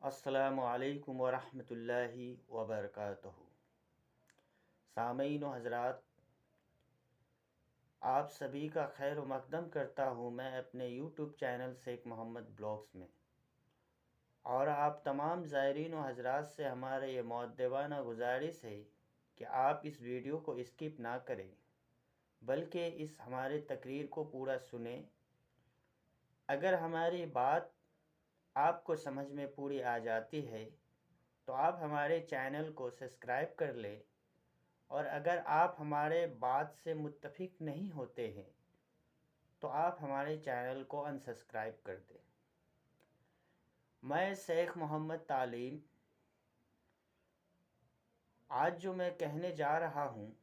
अस्सलामु अलैकुम वरहमतुल्लाहि वबरकातुहू। सामीन व हज़रात, आप सभी का खैर मकदम करता हूँ मैं अपने YouTube channel Sheikh Mohammed blogs में। और आप तमाम ज़ायरीन व हज़रात से हमारा ये मुअद्दबाना गुजारिश है कि आप इस वीडियो को स्किप ना करें, बल्कि इस हमारे तकरीर को पूरा सुने। अगर हमारी बात आपको समझ में पूरी आ जाती है तो आप हमारे चैनल को सब्सक्राइब कर लें, और अगर आप हमारे बात से मुत्तफिक नहीं होते हैं तो आप हमारे चैनल को अनसब्सक्राइब कर दें। मैं शेख मोहम्मद तालीम, आज जो मैं कहने जा रहा हूँ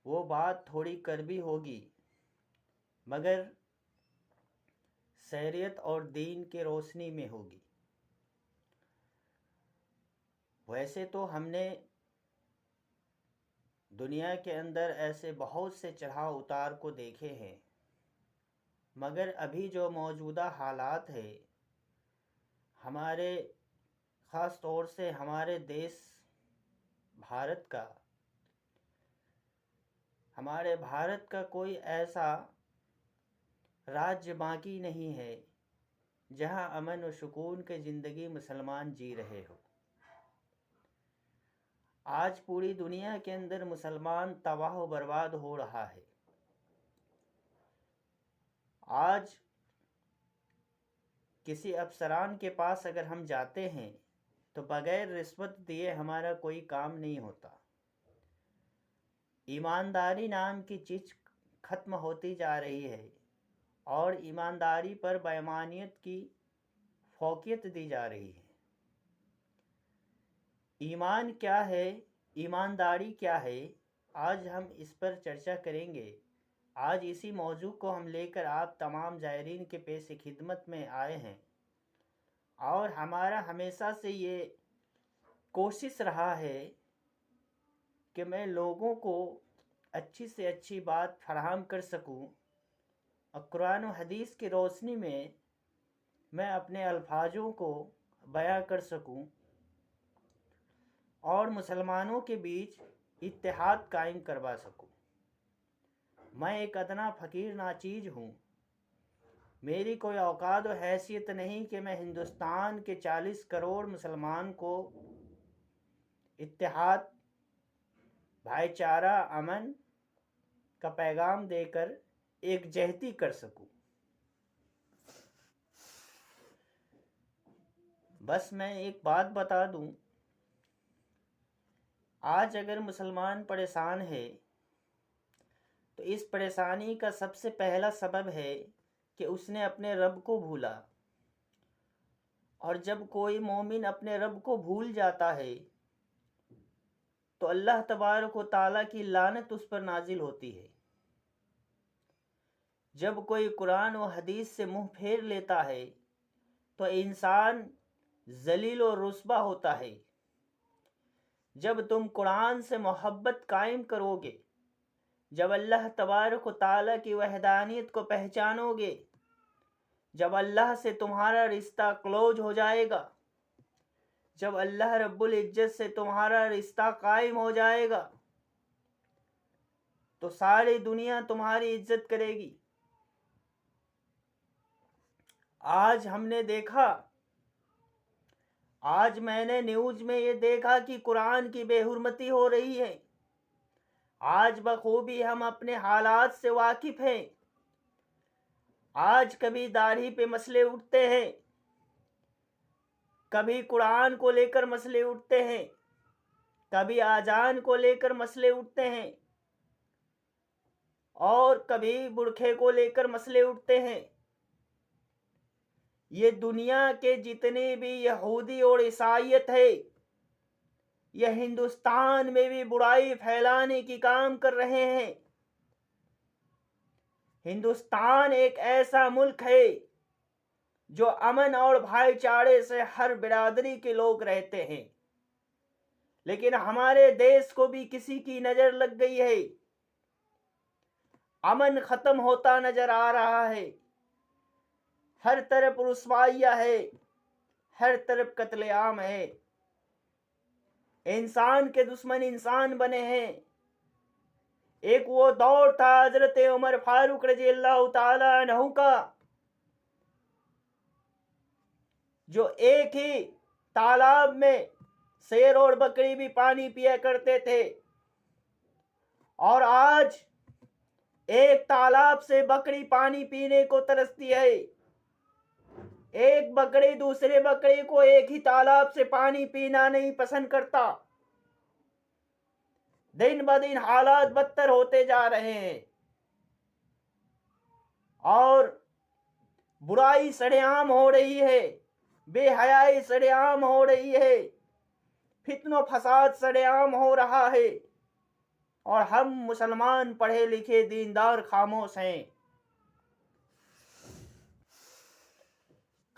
वो बात थोड़ी कड़वी होगी, मगर शरीयत और दीन के रोशनी में होगी। वैसे तो हमने दुनिया के अंदर ऐसे बहुत से चढ़ाव उतार को देखे हैं, मगर अभी जो मौजूदा हालात है हमारे ख़ास तौर से हमारे देश भारत का, हमारे भारत का कोई ऐसा राज्य बाकी नहीं है जहां अमन व सुकून की ज़िंदगी मुसलमान जी रहे हो। आज पूरी दुनिया के अंदर मुसलमान तबाह व बर्बाद हो रहा है। आज किसी अफसरान के पास अगर हम जाते हैं तो बग़ैर रिश्वत दिए हमारा कोई काम नहीं होता। ईमानदारी नाम की चीज़ ख़त्म होती जा रही है और ईमानदारी पर बेईमानियत की फौकियत दी जा रही है। ईमान क्या है, ईमानदारी क्या है, आज हम इस पर चर्चा करेंगे। आज इसी मौजू को हम लेकर आप तमाम ज़ायरीन के पेश खिदमत में आए हैं, और हमारा हमेशा से ये कोशिश रहा है कि मैं लोगों को अच्छी से अच्छी बात फराहम कर सकूं और कुरान और हदीस की रोशनी में मैं अपने अल्फाजों को बयां कर सकूं और मुसलमानों के बीच इत्तेहाद कायम करवा सकूं। मैं एक अदना फ़कीर नाचीज़ हूँ। मेरी कोई औकात व हैसियत नहीं कि मैं हिंदुस्तान के 40 करोड़ मुसलमान को इत्तेहाद, भाईचारा, अमन का पैगाम देकर एकजहती कर सकूं। बस मैं एक बात बता दूं, आज अगर मुसलमान परेशान है तो इस परेशानी का सबसे पहला सबब है कि उसने अपने रब को भूला। और जब कोई मोमिन अपने रब को भूल जाता है तो अल्लाह तबारक व तआला की लानत उस पर नाजिल होती है। जब कोई कुरान व हदीस से मुंह फेर लेता है तो इंसान जलील और रुस्वा होता है। जब तुम कुरान से मोहब्बत कायम करोगे, जब अल्लाह तबारक व तआला की वहदानियत को पहचानोगे, जब अल्लाह से तुम्हारा रिश्ता क्लोज हो जाएगा, जब अल्लाह रब्बुल इज्जत से तुम्हारा रिश्ता कायम हो जाएगा, तो सारी दुनिया तुम्हारी इज्जत करेगी। आज हमने देखा, आज मैंने न्यूज़ में ये देखा कि कुरान की बेहुरमती हो रही है। आज बखूबी हम अपने हालात से वाकिफ हैं। आज कभी दाढ़ी पे मसले उठते हैं, कभी कुरान को लेकर मसले उठते हैं, कभी आजान को लेकर मसले उठते हैं, और कभी बुरखे को लेकर मसले उठते हैं। ये दुनिया के जितने भी यहूदी और ईसाईयत है, यह हिंदुस्तान में भी बुराई फैलाने की काम कर रहे हैं। हिंदुस्तान एक ऐसा मुल्क है जो अमन और भाईचारे से हर बिरादरी के लोग रहते हैं, लेकिन हमारे देश को भी किसी की नज़र लग गई है। अमन ख़त्म होता नज़र आ रहा है, हर तरफ रुसवाइयाँ है, हर तरफ कत्लेआम है। इंसान के दुश्मन इंसान बने हैं। एक वो दौर था हजरत उमर फारूक रजी अल्लाह ताला अन्हु का, जो एक ही तालाब में शेर और बकरी भी पानी पिया करते थे, और आज एक तालाब से बकरी पानी पीने को तरसती है। एक बकरी दूसरे बकरी को एक ही तालाब से पानी पीना नहीं पसंद करता। दिन ब दिन हालात बदतर होते जा रहे हैं और बुराई सरेआम हो रही है, बेहयाई सरेआम हो रही है, फित्नो फसाद सरेआम हो रहा है, और हम मुसलमान पढ़े लिखे दीनदार खामोश हैं।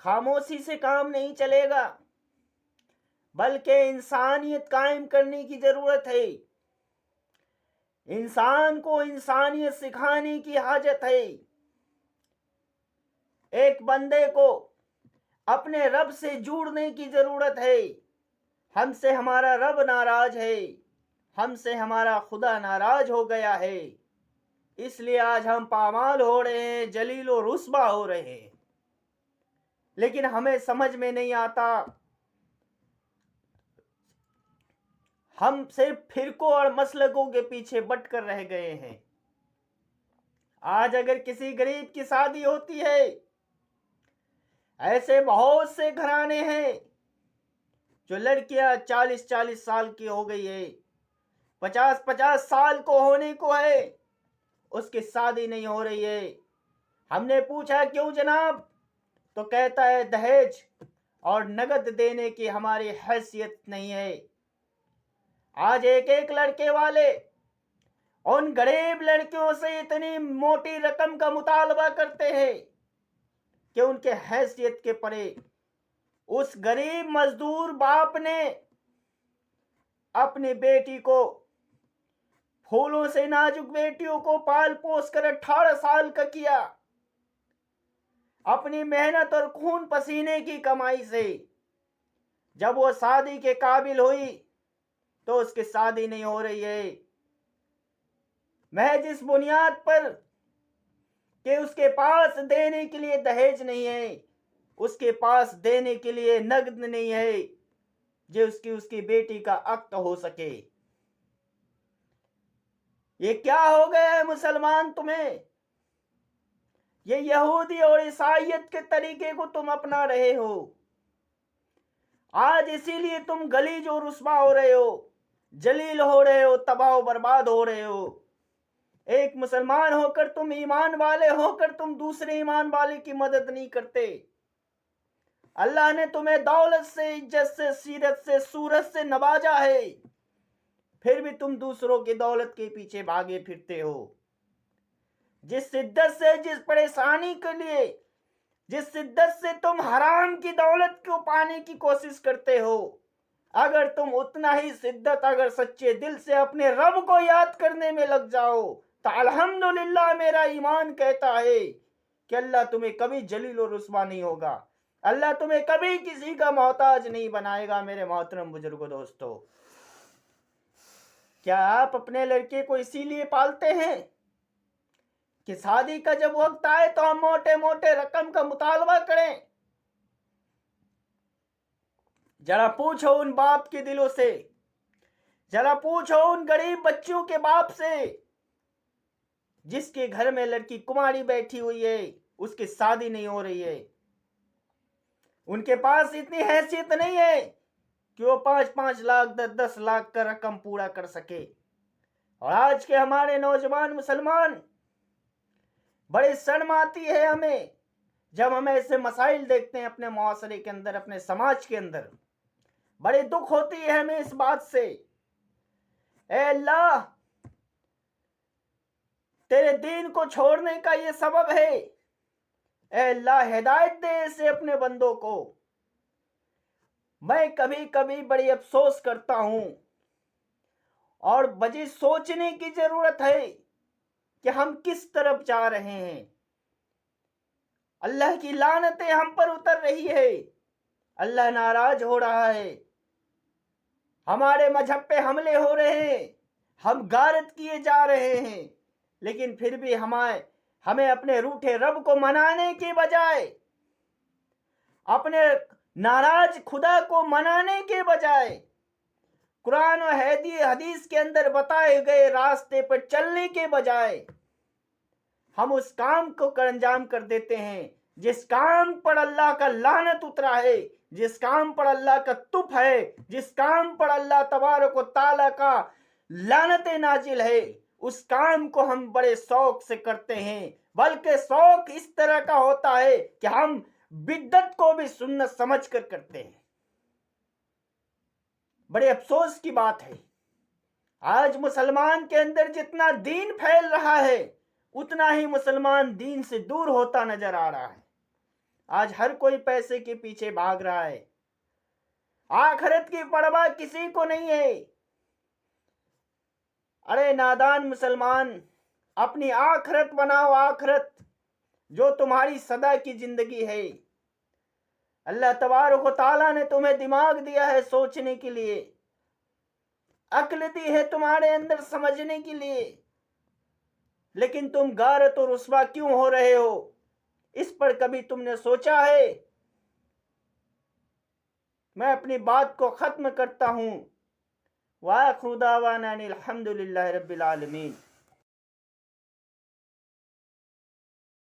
खामोशी से काम नहीं चलेगा, बल्कि इंसानियत कायम करने की जरूरत है। इंसान को इंसानियत सिखाने की हाजत है। एक बंदे को अपने रब से जुड़ने की जरूरत है। हमसे हमारा रब नाराज है, हमसे हमारा खुदा नाराज हो गया है, इसलिए आज हम पामाल हो रहे हैं, जलील और रुस्वा हो रहे हैं। लेकिन हमें समझ में नहीं आता, हम सिर्फ फिरकों और मसलकों के पीछे बट कर रह गए हैं। आज अगर किसी गरीब की शादी होती है, ऐसे बहुत से घराने हैं जो लड़कियां 40-40 साल की हो गई है, 50-50 साल को होने को है, उसकी शादी नहीं हो रही है। हमने पूछा क्यों जनाब, तो कहता है दहेज और नगद देने की हमारी हैसियत नहीं है। आज एक एक लड़के वाले उन गरीब लड़कियों से इतनी मोटी रकम का मुतालबा करते हैं कि उनके हैसियत के परे उस गरीब मजदूर बाप ने अपनी बेटी को, फूलों से नाजुक बेटियों को पाल पोस कर 18 साल का किया, अपनी मेहनत और खून पसीने की कमाई से। जब वो शादी के काबिल हुई तो उसकी शादी नहीं हो रही है, महज इस बुनियाद पर कि उसके पास देने के लिए दहेज नहीं है, उसके पास देने के लिए नगद नहीं है, जो उसकी बेटी का अक्त हो सके। ये क्या हो गया है मुसलमान तुम्हें? ये यहूदी और ईसाइयत के तरीके को तुम अपना रहे हो। आज इसीलिए तुम गलीज और रुस्वा हो रहे हो, जलील हो रहे हो, तबाह बर्बाद हो रहे हो। एक मुसलमान होकर तुम, ईमान वाले होकर तुम दूसरे ईमान वाले की मदद नहीं करते। अल्लाह ने तुम्हें दौलत से, इज्जत से, सीरत से, सूरत से नवाजा है, फिर भी तुम दूसरों की दौलत के पीछे भागे फिरते हो। जिस शिद्दत से, जिस परेशानी के लिए, जिस शिद्दत से तुम हराम की दौलत को पाने की कोशिश करते हो, अगर तुम उतना ही शिद्दत अगर सच्चे दिल से अपने रब को याद करने में लग जाओ, तो अल्हम्दुलिल्लाह मेरा ईमान कहता है कि अल्लाह तुम्हें कभी जलील और रुस्वा नहीं होगा, अल्लाह तुम्हें कभी किसी का मोहताज नहीं बनाएगा। मेरे मोहतरम बुजुर्गों, दोस्तों, क्या आप अपने लड़के को इसीलिए पालते हैं कि शादी का जब वक्त आए तो हम मोटे मोटे रकम का मुतालबा करें? जरा पूछो उन बाप के दिलों से, जरा पूछो उन गरीब बच्चों के बाप से जिसके घर में लड़की कुमारी बैठी हुई है, उसकी शादी नहीं हो रही है। उनके पास इतनी हैसियत नहीं है कि वो 5-5 लाख 10-10 लाख का रकम पूरा कर सके। और आज के हमारे नौजवान मुसलमान, बड़ी शर्म आती है हमें जब हम ऐसे मसाइल देखते हैं अपने मुआशरे के अंदर, अपने समाज के अंदर। बड़ी दुख होती है हमें इस बात से। ए अल्लाह, तेरे दीन को छोड़ने का ये सबब है। ए अल्लाह, हिदायत दे ऐसे अपने बंदों को। मैं कभी कभी बड़ी अफसोस करता हूं और बड़ी सोचने की जरूरत है कि हम किस तरफ जा रहे हैं। अल्लाह की लानतें हम पर उतर रही है। अल्लाह नाराज हो रहा है, हमारे मजहब पे हमले हो रहे हैं, हम गारत किए जा रहे हैं, लेकिन फिर भी हमें अपने रूठे रब को मनाने के बजाय, अपने नाराज खुदा को मनाने के बजाय, कुरान और हदीस के अंदर बताए गए रास्ते पर चलने के बजाय हम उस काम को अंजाम कर देते हैं जिस काम पर अल्लाह का लानत उतरा है, जिस काम पर अल्लाह का तुफ है, जिस काम पर अल्लाह तबारक व तआला का लानत नाजिल है, उस काम को हम बड़े शौक से करते हैं। बल्कि शौक इस तरह का होता है कि हम बिद्दत को भी सुन्नत समझ कर करते हैं। बड़े अफसोस की बात है, आज मुसलमान के अंदर जितना दीन फैल रहा है उतना ही मुसलमान दीन से दूर होता नजर आ रहा है। आज हर कोई पैसे के पीछे भाग रहा है, आखिरत की परवाह किसी को नहीं है। अरे नादान मुसलमान, अपनी आखिरत बनाओ, आखिरत जो तुम्हारी सदा की जिंदगी है। अल्लाह तबारक व तआला ने तुम्हें दिमाग दिया है सोचने के लिए, अक्ल दी है तुम्हारे अंदर समझने के लिए, लेकिन तुम गारत और रुस्वा क्यों हो रहे हो, इस पर कभी तुमने सोचा है? मैं अपनी बात को खत्म करता हूं। व आखिरु दावाना अनिल हम्दुलिल्लाहि रब्बिल आलमीन।